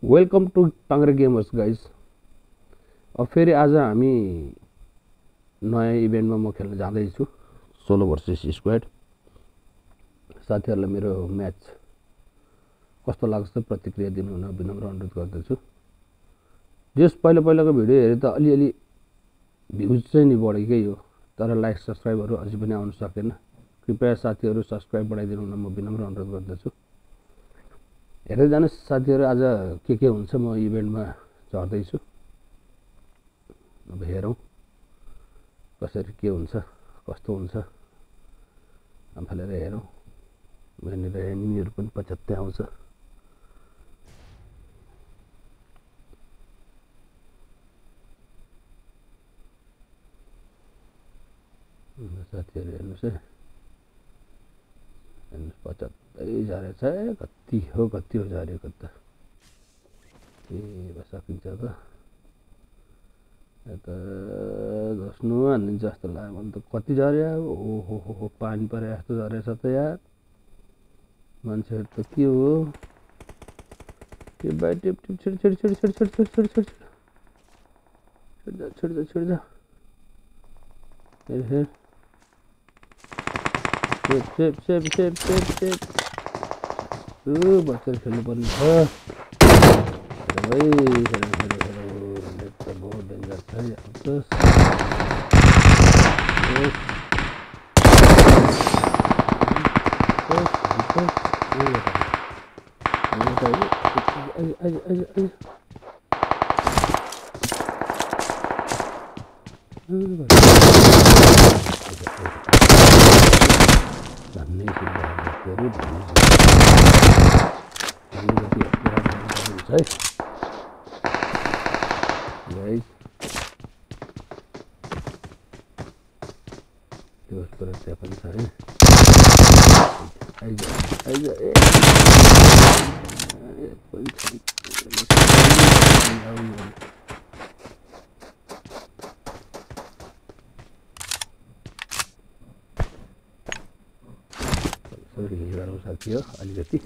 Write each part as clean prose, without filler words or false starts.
Welcome to Tangre gamers guys. अब फेरि आज हामी नयाँ इभेन्टमा म खेल्न जाँदैछु, सोलो भर्सेस स्क्वाड। साथीहरूलाई मेरो म्याच कस्तो लाग्छ प्रतिक्रिया दिनु हुन विनम्र अनुरोध गर्दछु। जस पहिलाको भिडियो हेरे त अलिअलि भ्युज चाहिँ नि बढेकै हो, तर लाइक सब्सक्राइबहरू अझै पनि आउन सकेन। कृपया साथीहरू सब्सक्राइब बढाइदिनु हुन म विनम्र अनुरोध गर्दछु। हेर्दै जानुहोस् साथीहरू, आज के हुन्छ म इभेन्टमा झर्दैछु। अब हेरौँ कसरी के हुन्छ कस्तो हुन्छ, आफैले हेरौँ। यहाँनिर एनिमीहरू पनि पछ्यात्तै आउँछ। साथीहरू हेर्नुहोस् है, हेर्नुहोस् पछ्यात्तै झरेछ। कति हो झरेको त, के सकिन्छ त। यता धस्नु हानिदिन्छ जस्तो लाग्यो भने त। कति झर्यो, ओहो पानी परे जस्तो झरेछ त यार। मान्छेहरू त के हो, टिप बाई टिप टिप छिड हेर बच्चर खेल्नु पर्ने छ भाइ। बहुत डेन्जर छ साथी हो अलिकति।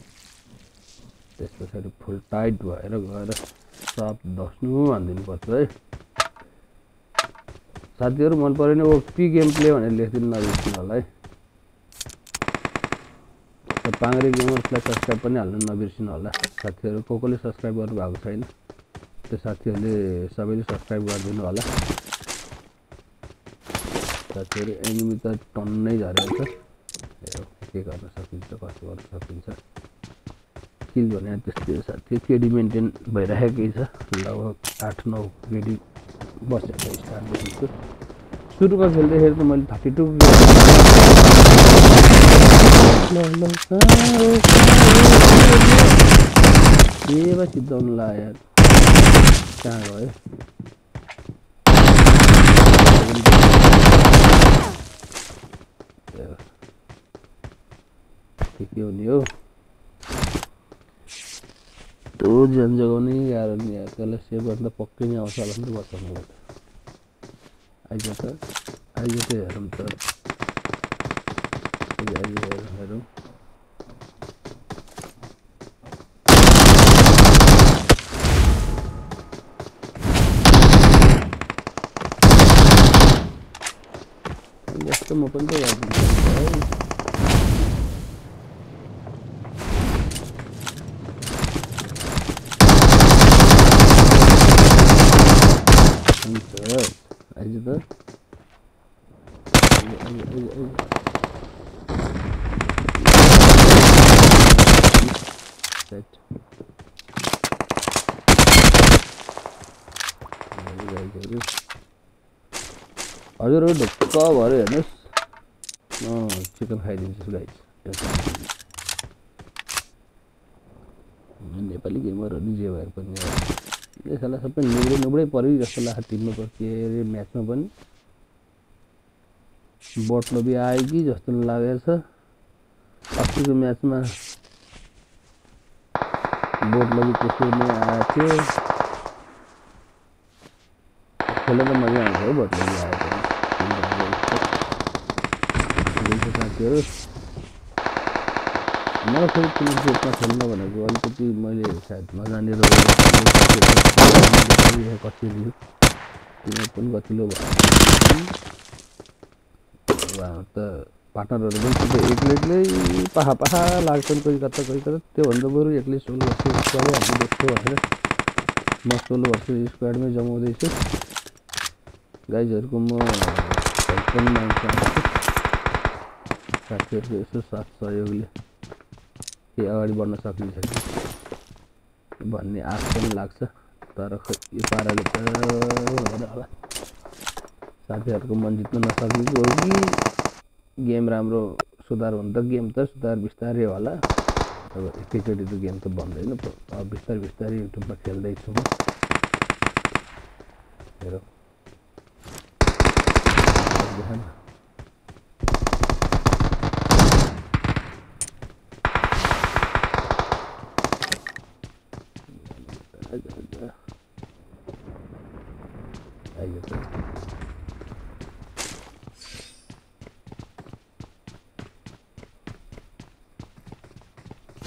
त्यस पछाडि फुल टाइट भएर गएर सब धस्नु हानिदिनु पर्छ है साथीहरू। मन पऱ्यो भने ओपी गेम प्ले भनेर लेखिदिनु नबिर्सिनु होला है। टाङ्ग्रे गेमर्सलाई सब्सक्राइब पनि हाल्नु नबिर्सिनु होला साथीहरू। कसले सब्सक्राइब गर्नु भएको छैन त्यो साथीहरूले सबैले सब्सक्राइब गरिदिनु होला साथीहरू। एनिमी त टन्नै झरेको छ। हेरौँ के गर्न सकिन्छ, कसो गर्न सकिन्छ। किल भने त्यस्तै हो साथी, केडी मेन्टेन भइराखेकै छ। लगभग 8-9 केडी बसेको स्टार्टदेखिको। सुरुमा खेल्दाखेरि त मैले 32 के सिद्धाउनु लाग्यो यार। कहाँ गयो के हुने हो। त्यो ज्यान जोगाउने गाह्रो नि यार। त्यसलाई सेभ गर्दा पक्कै नै आउँछ होला नि त बचाउनु। आइज त हेरौँ त, हेरौँ। जस्तो म पनि त गरिदिन्छु है। आइज त हजुरहरू ढुक्क भएर हेर्नुहोस्, म चिकन खाइदिन्छु गाइस। नेपाली गेमरहरू जे भएर पनि यसलाई सबै नुब्डै पऱ्यो जस्तो लाग्छ टिममा। के अरे म्याचमा पनि बट लबी आयो कि जस्तो लागेको छ। अस्तिको म्याचमा बोट लबी त्यसै नै आएको थियो। खेल्न त मजा आउँछ है बोट लबी आएको साथीहरू। मलाई फेरि कुनै ग्रुपमा खेल्न भनेको अलिकति मैले सायद नजानेर कसरी किन पनि गतिलो भयो त पार्टनरहरू पनि सिधै एक्लै पाहा लाग्छन् कोही कता त्योभन्दा बरु एक्लै 16 वर्ष स्क्वाडै हामी देख्छौँ भनेर म 16 वर्ष स्क्वाडमै जमाउँदैछु गाइजहरूको म हेल्प पनि माग्न चाहन्छु साथीहरूको यसो साथ सहयोगले के अगाडि बढ्न सकिन्छ कि भन्ने आश पनि लाग्छ तर यो पाराले त हुँदैन होला साथीहरूको मन जित्न नसकेको हो कि गेम राम्रो सुधार हुन त गेम त सुधार बिस्तारै होला अब एकैचोटि त गेम त बन्दैन अब बिस्तारै युट्युबमा खेल्दैछु म हेरौँ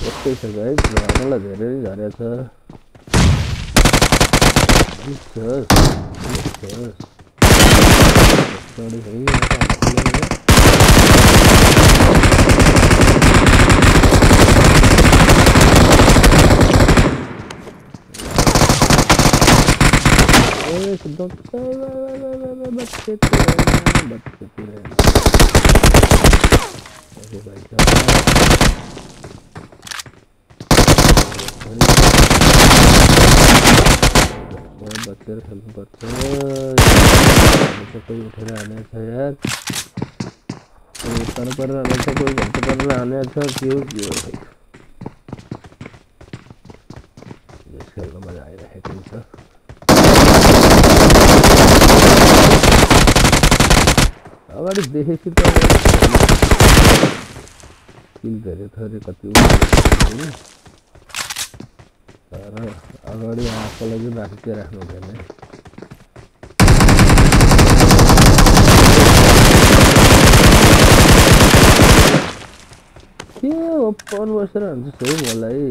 यस्तै छ गाइस झर्नलाई धेरै झरेछ बचेर खेल्नुपर्छ कोही उठेर हानेछ यार कोही तर परेर हानेछ कोही घन्टा परेर हानेछ के हो खेल्न मजा आइरहेको छ अगाडि देखेपछि त किल धेरै थरी कति तर अगाडि आफूलाई चाहिँ राख्नु हुँदैन के ओपन बसेर हुन्छ सही मलाई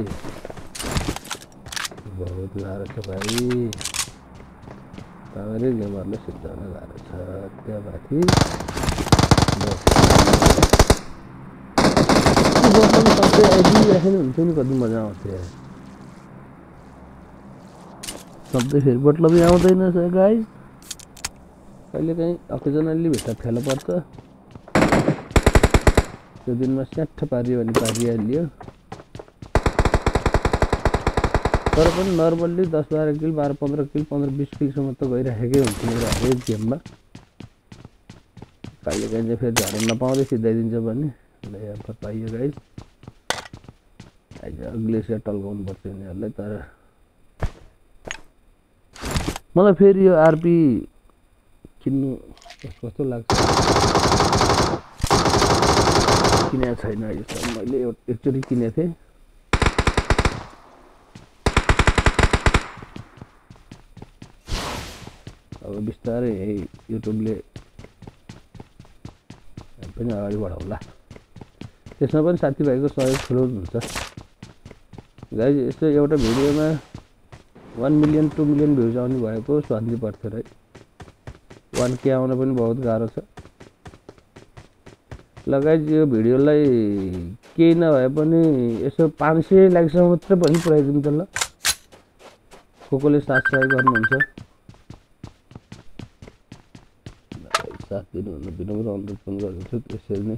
बहुत गाह्रो छ भाइ अगाडि गेमरले सिद्धाउन गाह्रो छ त्यहाँ माथि सबै आइदिइराखेन हुन्छ नि कति मजा आउँथ्यो सबै फेरि बटलमै आउँदैन गाइस कहिलेकाहीँ अकेजनली भित्र फेला पर्छ त्यो दिनमा स्याट्ठ पारियो भने पारिहाल्यो तर पनि नर्मल्ली 10-12 किल 12-15 किल 15-20 किलसम्म त गइराखेकै हुन्छ मेरो हरेक गेममा कहिलेकाहीँ चाहिँ फेरि झर्न नपाउँदै सिधाइदिन्छ भने यहाँ पाइयो गाइस ग्लेसियर टल्काउनु पर्छ यिनीहरूलाई तर मलाई फेरि यो आरपी किन्नु कस्तो लाग्छ किनेको छैन अहिलेसम्म मैले एकचोटि किनेको थिएँ अब बिस्तारै युट्युबले पनि अगाडि बढाउला त्यसमा पनि साथीभाइको सहयोग ठुलो हुन्छ गाइस यस्तो एउटा भिडियोमा 1 मिलियन 2 मिलियन भ्युज आउने भएको स्वान्ती पर्थ्यो है 1K आउन पनि बहुत गाह्रो छ लगाइज यो भिडियोलाई केही नभए पनि यसो 500 लाइकसम्म मात्रै पनि पुऱ्याइदिनु त ल कोले सब्स्क्राइब गर्नुहुन्छ साथ दिनुहुन विनम्र अनुरोध पनि गर्दछु त्यसरी नै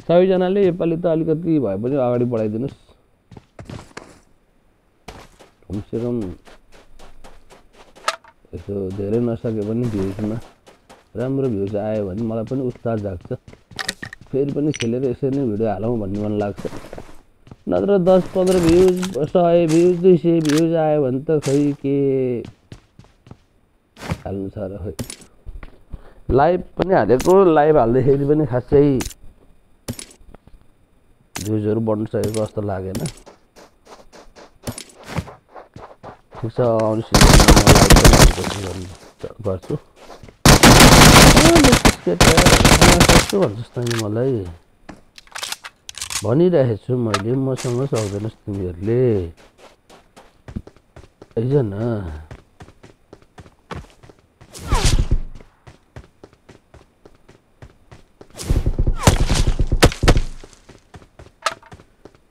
सबैजनाले योपालि त अलिकति भए पनि अगाडि बढाइदिनुस् कमसेकम यसो धेरै नसके पनि भ्युजमा राम्रो भ्युज आयो भने मलाई पनि उत्साह जाग्छ फेरि पनि खेलेर यसरी नै भिडियो हालौँ भन्ने मन लाग्छ नत्र 10-15 भ्युज 100 भ्युज 200 भ्युज आयो भने त खै के हाल्नु छ र खै लाइभ पनि हालेको लाइभ हाल्दाखेरि पनि खासै भ्युजहरू बढ्न सकेको जस्तो लागेन ठिक छ आउने सिजनमा लाइभ गर्छु कस्तो भन्छ जस्तो नि मलाई भनिरहेको छु मैले, मसँग सक्दैनस् तिमीहरूले आइज न।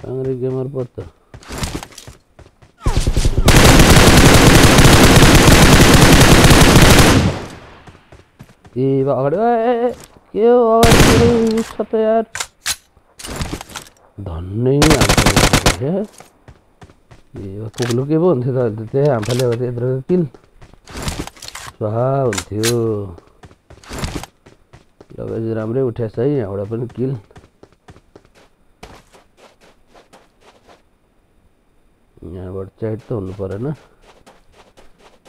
काङ्ग्रे गेमर पो त ए अगाडि के हो अगाडि छ त यार धन्नै हाम्फाले ए पुग्नु के पो हुन्थ्यो त त्यही हाम्फाले हो त्यत्रो किल स्वाहा हुन्थ्यो। लगाइ राम्रै उठेछ है यहाँबाट पनि किल। यहाँबाट चाइट त हुनु परेन,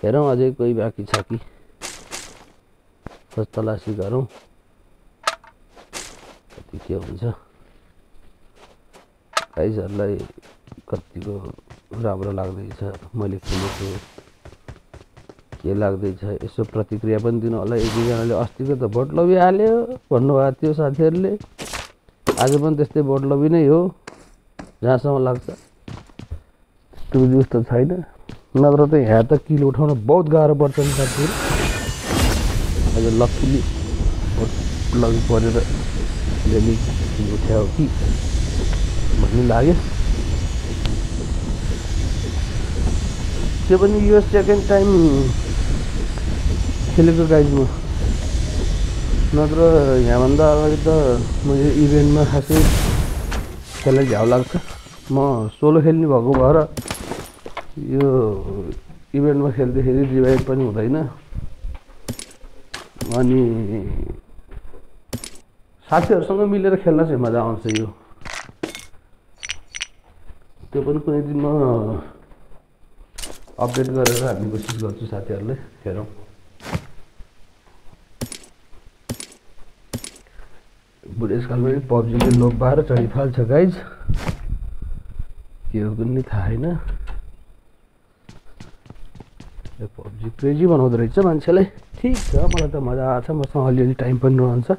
हेरौँ अझै कोही बाँकी छ कि खोज तलासी गरौँ कति के हुन्छ। गाइजहरूलाई कतिको राम्रो लाग्दैछ मैले खेलेको के लाग्दैछ यसो प्रतिक्रिया पनि दिनु होला। एक दुईजनाले अस्तिको त भोट लबिहाल्यो भन्नुभएको थियो साथीहरूले, आज पनि त्यस्तै भोट लबी नै हो जहाँसम्म लाग्छ। त्यो जस्तो छैन, नत्र त यहाँ त किल उठाउन बहुत गाह्रो पर्छ नि साथीहरू। आज लक्कीली भोट लबी परेर अलिअलि किल उठ्यायो कि भन्ने लाग्यो। त्यो पनि यो सेकेन्ड टाइम खेलेको गाइजमा, नत्र यहाँभन्दा अगाडि त मैले इभेन्टमा खासै खेल्न झ्याउ लाग्छ। म सोलो खेल्ने भएको भएर यो इभेन्टमा खेल्दाखेरि रिभाइभ पनि हुँदैन, अनि साथीहरूसँग मिलेर खेल्न चाहिँ मजा आउँछ। यो त्यो पनि कुनै दिन म अपडेट गरेर हाल्ने कोसिस गर्छु साथीहरूलाई, हेरौँ। बुढेसकालमा पनि पब्जीले लोपाएर चढिफाल्छ गाइज, के हो पनि थाहा छैन। पब्जी क्रेजी बनाउँदो रहेछ मान्छेलाई, ठिक छ मलाई त मजा आएको छ, मसँग अलिअलि टाइम पनि रहन्छ।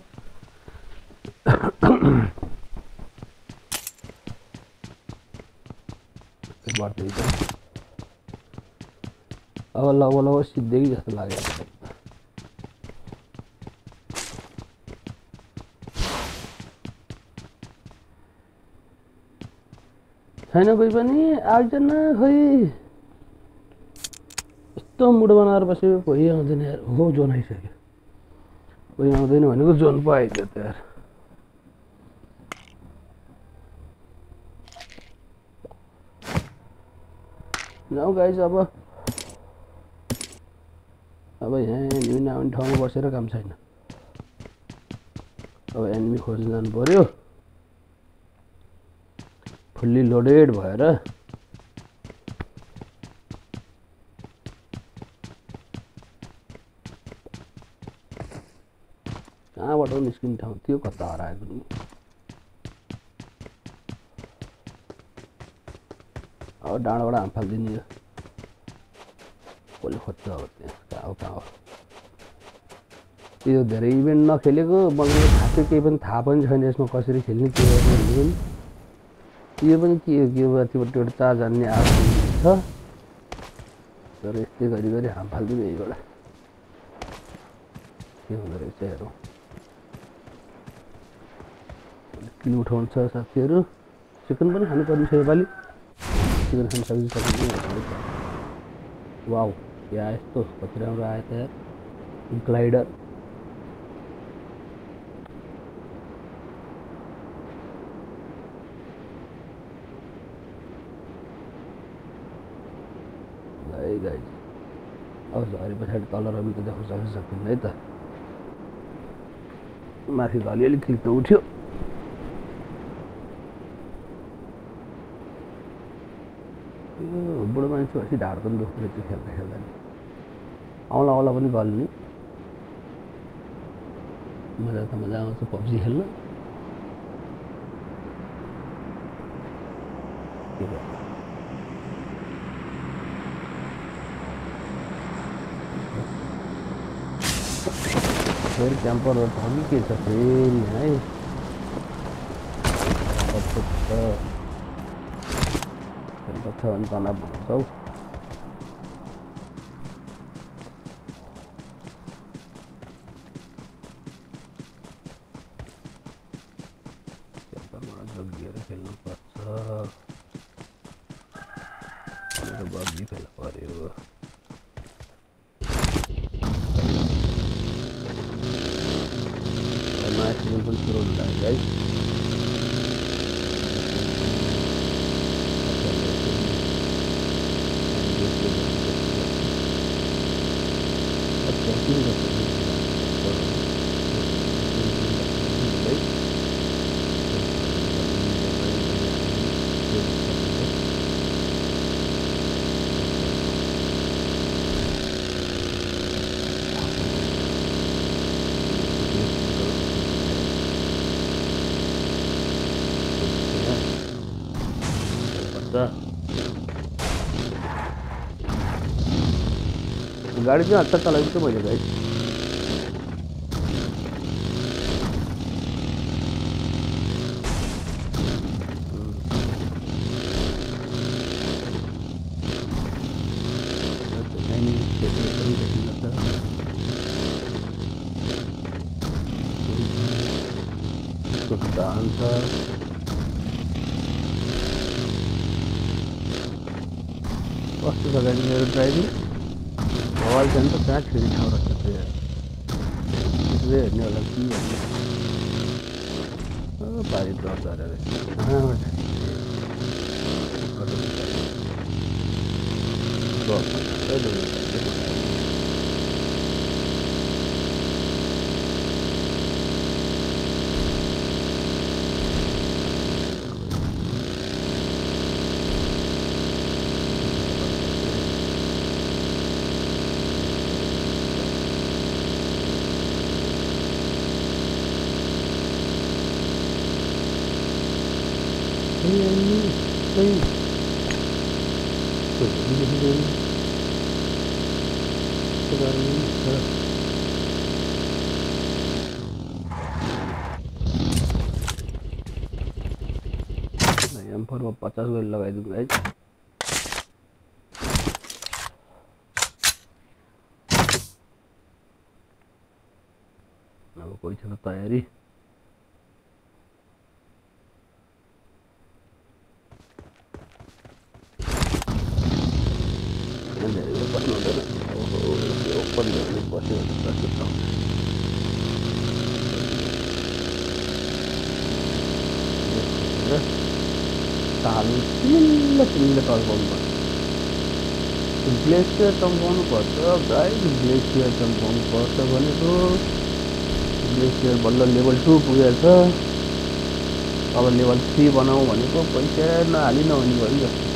अब लगभग सिद्धै जस्तो लाग्यो छैन कोही पनि आइजन खोइ यस्तो मुड बनाएर बसेको कोही आउँदैन यार। हो जोन आइसक्यो, कोही आउँदैन भनेको जोन पो आइदियो त यार। जाउँ गाइज अब यहाँ एनिमी नआउने ठाउँमा बसेर काम छैन, अब एनिमी खोज्न जानु पर्यो फुल्ली लोडेड भएर। कहाँबाट निस्किने ठाउँ त्यो कता हराएको नि। अब डाँडाबाट हाम फालिदिने यो कसले खोज्छ अब त्यहाँ कहाँ हो। यो धेरै इभेन्ट नखेलेको मलाई खासै केही पनि थाहा पनि छैन यसमा कसरी खेल्ने के गर्ने भन्ने पनि। यो पनि के हो माथिबाट एउटा जान्ने आएको छ, तर यस्तै गरी गरी हाम फालिदिनु यहीबाट के हुँदो रहेछ हेरौँ। किन उठाउनु छ साथीहरू, चिकन पनि खानुपर्ने छ योपालि, चिकन खान सकिन्छ। वाउ या यस्तो कति राम्रो आयो त यार ग्लाइडर। गाइज अब झरी पछाडि तल रमिको देख्न सकिन्न है त, माथि त अलिअलि क्लिक त उठ्यो। यो बुढो मान्छे भएपछि ढाड पनि दुख्दो रहेछ खेल्दा खेल्दा नि, औँला औँला पनि गल्ने। मजा त मजा आउँछ पब्जी खेल्न। फेरि क्याम्पर के छ फेरि है। खेल्नुपर्छ भने तनाव भन्छौ जोगिएर खेल्नुपर्छ मेरो बग्गी फेला पर्यो नयाँ सिजन पनि सुरु हुन लाग्यो गाइस गाडी चाहिँ हत्ता चलाएको छु मैले गाइस कस्तो छ गाडी मेरो ड्राइभिङ हवाल जान्छ कहाँ फेरि ठाउँ रहेछ त्यो हेर्ने होला कि भन्ने बारी डर झरेर एम्फरमा 50 गरी लगाइदिउँ है अब कोही छैन तयारी चिल्ल टल्काउनुपर्छ ग्लेसियर टम्काउनुपर्छ गाइस ग्लेसियर टम्काउनुपर्छ भनेको ग्लेसियर बल्ल लेभल 2 पुगेको छ अब लेभल 3 बनाऊ भनेको पैसा नहाली नहुने भयो जस्तो छ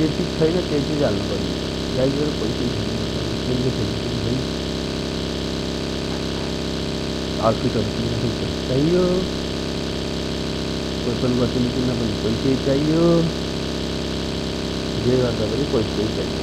जे चिज छैन त्यही चिज हाल्नु पर्ने गाइजहरू पैसा छैन आउटफिटहरू किन्न चाहियो वेपन गतिले किन्न पनि पैसै चाहियो जे गर्दा पनि पैसै चाहियो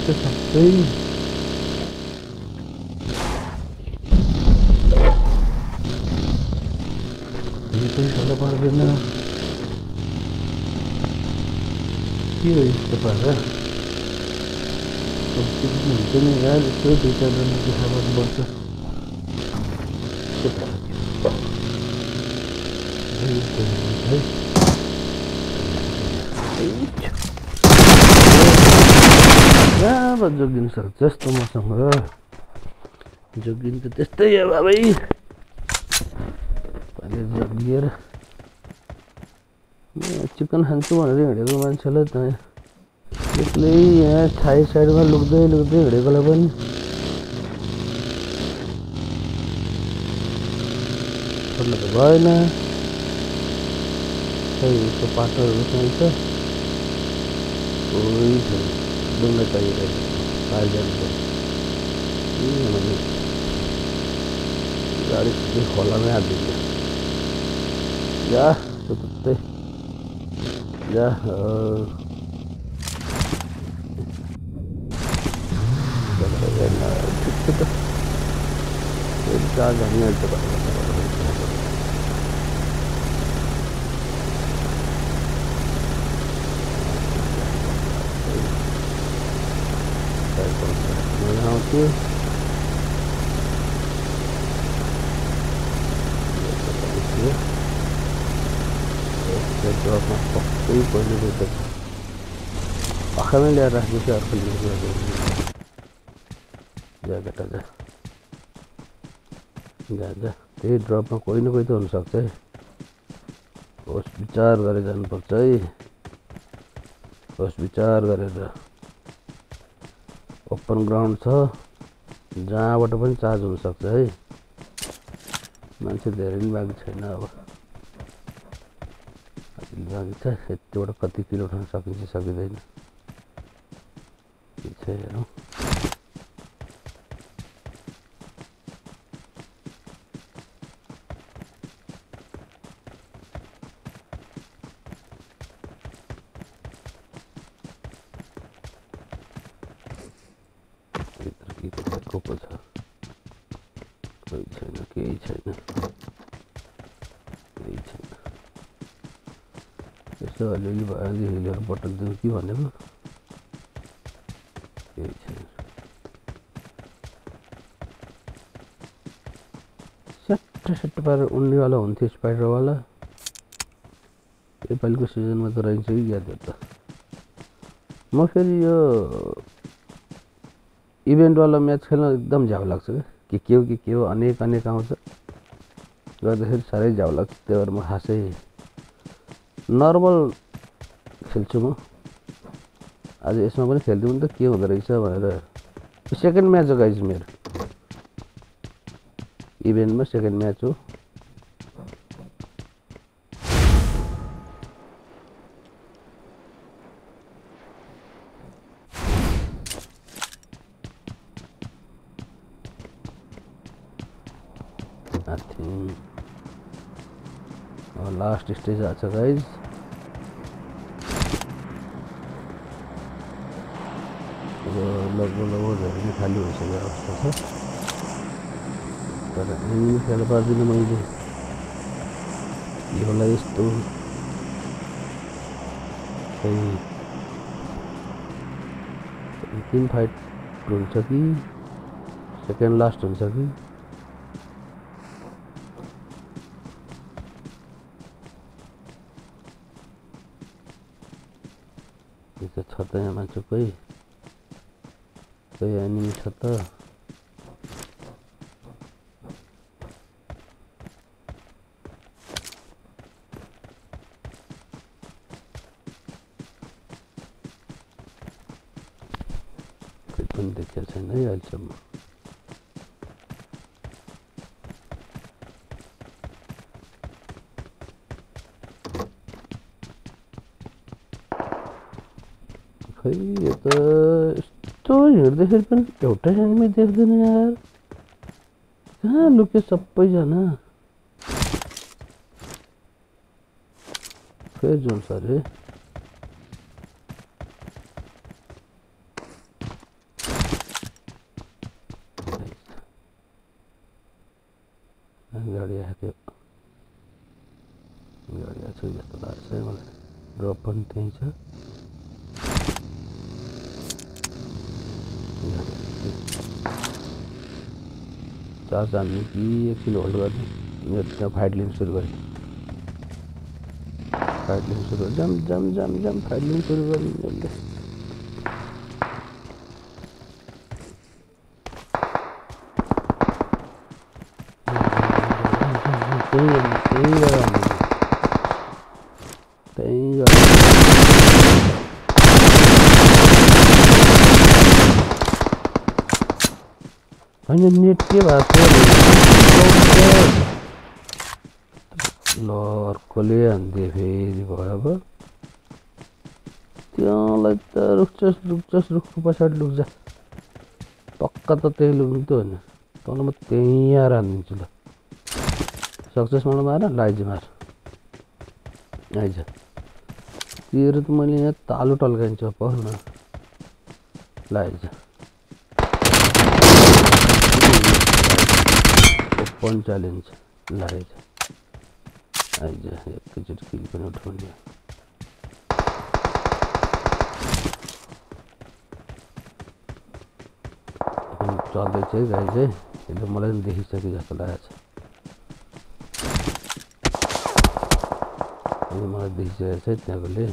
Itu sampai itu salah pargana kira itu pada mungkin ya itu bisa dan dihabat bocor अब जोगिन सक्छ जस्तो मसँग जोगिन त त्यस्तै हो बाबै अहिले जोगिएर चिकन खान्छु भनेर हिँडेको मान्छेलाई त एक्लै यहाँ छाई साइडमा लुक्दै हिँडेकोलाई पनि छोड्नु त भएन खै उसको पाटोहरू चाहिन्छ कोही छैन डुङ्गा चाहिरहेको पार जानुपर्छ किनभने गाडी सिधै खोलामै हालिदिन्छ या सुत्तै या ठिक छ त चार्ज हानिहाल्छ आउँथ्यो ड्रपमा पक्कै पहिले गएको छ आँखामै ल्याएर राख्नु चाहिँ अर्को जा केटा जा त्यही ड्रपमा कोही न कोही त हुनसक्छ है होस् विचार गरेर जानुपर्छ है होस् विचार गरेर ओपन ग्राउन्ड छ जहाँबाट पनि चार्ज हुनसक्छ है मान्छे धेरै पनि बाँकी छैन अब बाँकी छ यतिबाट कति किलो उठाउन सकिन्छ सकिँदैन के छ हेरौँ को छ कोही छैन केही छैन यसो अलिअलि भयो भने हिलहरू पठाइदिउँ कि भनेको केही छैन सट्ट पारेर उड्नेवाला हुन्थ्यो स्पाइडरवाला योपालिको सिजनमा त रहन्छ कि क्या त्यो त म फेरि यो इभेन्टवाला म्याच खेल्न एकदम झ्याउ लाग्छ के हो अनेक आउँछ गर्दाखेरि साह्रै झ्याउ लाग्छ त्यही भएर म खासै नर्मल खेल्छु म आज यसमा पनि खेलिदिउँ त के हुँदो रहेछ भनेर सेकेन्ड म्याच हो गाइज मेरो इभेन्टमा सेकेन्ड म्याच हो लास्ट स्टेज आछ गाइज अब लगभग धेरै नै खाली भइसकेको अवस्था छ तर एनिमी खेल पार्दिनँ मैले यो होला यस्तो अन्तिम फाइट हुन्छ कि सेकेन्ड लास्ट हुन्छ कि छ त यहाँ मान्छे कोही एनिमी छ त कोही पनि देखेको छैन है अहिलेसम्म खै यो त यस्तो हिँड्दाखेरि पनि एउटा एनिमी देख्दैन यार कहाँ लुके सबैजना फेरि जोन्स अरे गाडी आएको गाडी आएको जस्तो लाग्छ है मलाई ड्रप पनि त्यहीँ छ चार्ज हान्ने कि एकछिन होल्ड गर्ने मेरो त्यहाँ फाइट लिन सुरु गरेँ जम फाइट लिन सुरु गर्ने मैले होइन नेट के भएको ल अर्कोले हान्दिए फेरि भयो अब त्यहाँलाई त रुखको पछाडि लुक्छ पक्का त त्यही लुक्नु त होइन तँलाई म त्यहीँ आएर हानिदिन्छु ल सक्सेस मलाई मार लाइज मार आइज तेरो त मैले यहाँ तालु टल्काइन्छु पख न लाइज ओपन च्यालेन्ज लाइज आइज एकैचोटि किल पनि उठाउने चल्दैछ है गाई चाहिँ एकदम मलाई पनि देखिसक्यो जस्तो लागेको छ मलाई देखिसकेको छ त्यहाँकोले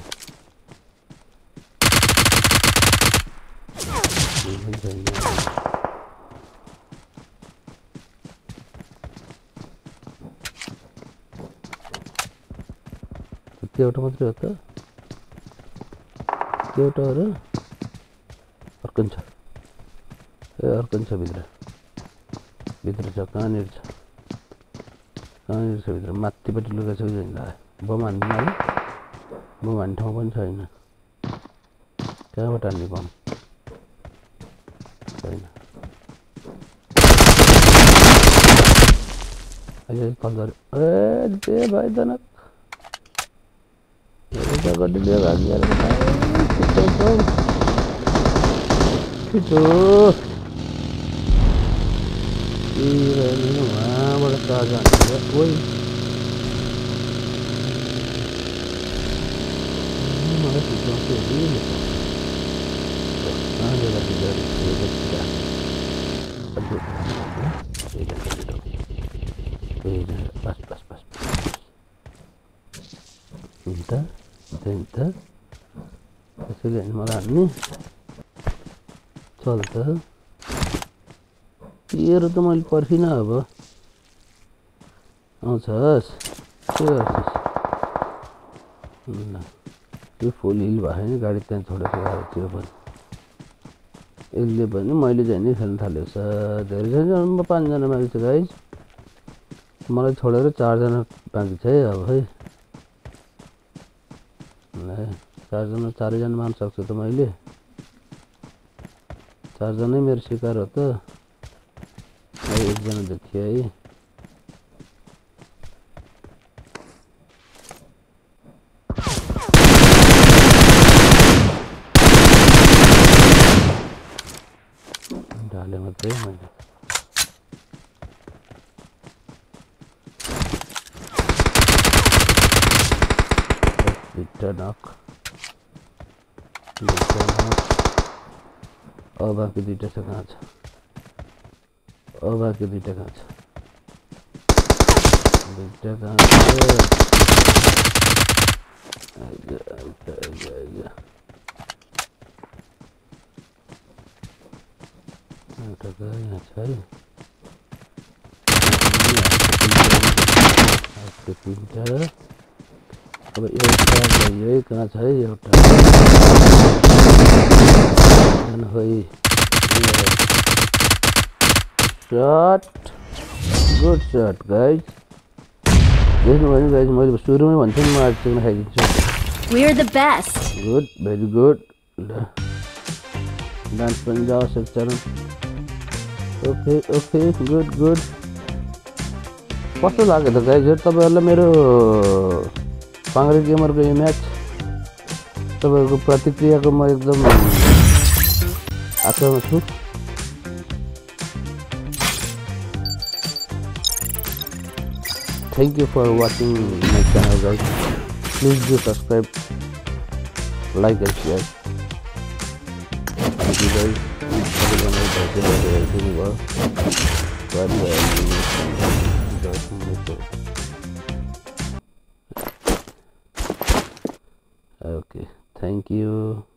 त्यो एउटा मात्रै हो त त्यो एउटा हो र अर्को छ ए अर्को छ भित्र छ कहाँनिर छ भित्र माथिपट्टि लुगा छ कि बम हान्दिनँ होला बम हान्ने ठाउँ पनि छैन कहाँबाट हान्ने बम छैन अहिले कल गऱ्यो ए दे भाइ जनक वहाँबाट चार्ज हानेर ओइ मलाई बस हुन्छ त्यसैले मलाई हान्ने चल त तेरो त मैले पर्खिनँ अब आउँछस् के गर्छस् ल त्यो फुल हिल भयो नि गाडी त्यहाँ छोडेर गएको त्यो पनि यसले पनि मैले चाहिँ नि खेल्न थालेको छ धेरैजना 5 जना बाँकी छ गाइज मलाई छोडेर 4 जना बाँकी छ है अब है ल 4 जना मार्न सक्छु त मैले 4 जनै मेरो शिकार हो त एकजना देखियो है डाले मात्रै मैले नक अब बाँकी दुईटा छ कहाँ छ दुईटा कहाँ छ एउटा यहाँ छ है तिनवटा अब एउटा भयो कहाँ छ है एउटा शॉट गुड शॉट गाइज देख्नुभयो नि गाइज मैले सुरुमै भन्छु नि म आज चाहिँ खाइदिन्छु We are the best. Good very good dance पनि जाओस् एक चरण ओके गुड कस्तो लाग्यो त गाइज तपाईहरुलाई मेरो पाङ्ग्रे गेमरको यो म्याच तपाईहरुको प्रतिक्रियाको म एकदम आशामा छु Thank you for watching my channel guys. Please do subscribe, like and share. Thank you guys. Okay, thank you.